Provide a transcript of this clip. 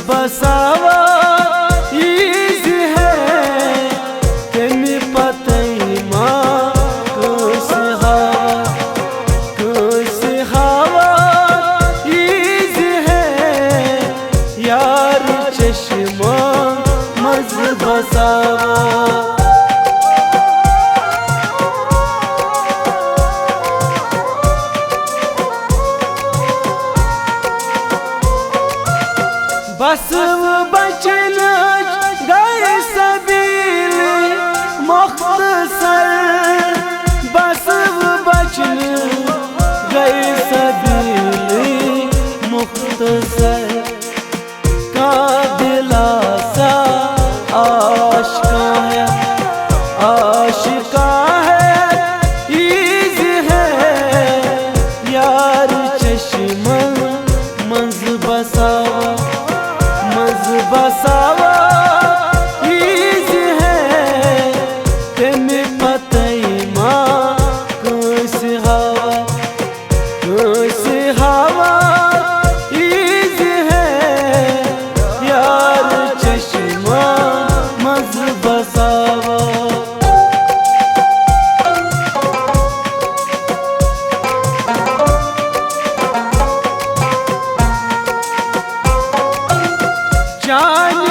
बसावा ईज है तेमी पतई माँ कुछ हवा ईज है यार चश्मा मज बसावा। बस बचन गए सबील मुख्तसर, बस बचन गए सबील मुख्तसर का दिलासा आशिका है, आशिका है ईज है यार चश्मा मंज बसावा, बसावा ईज है तेमी पतई माँ कुछ हवा ईज है यार चश्मा मज बसावा। जान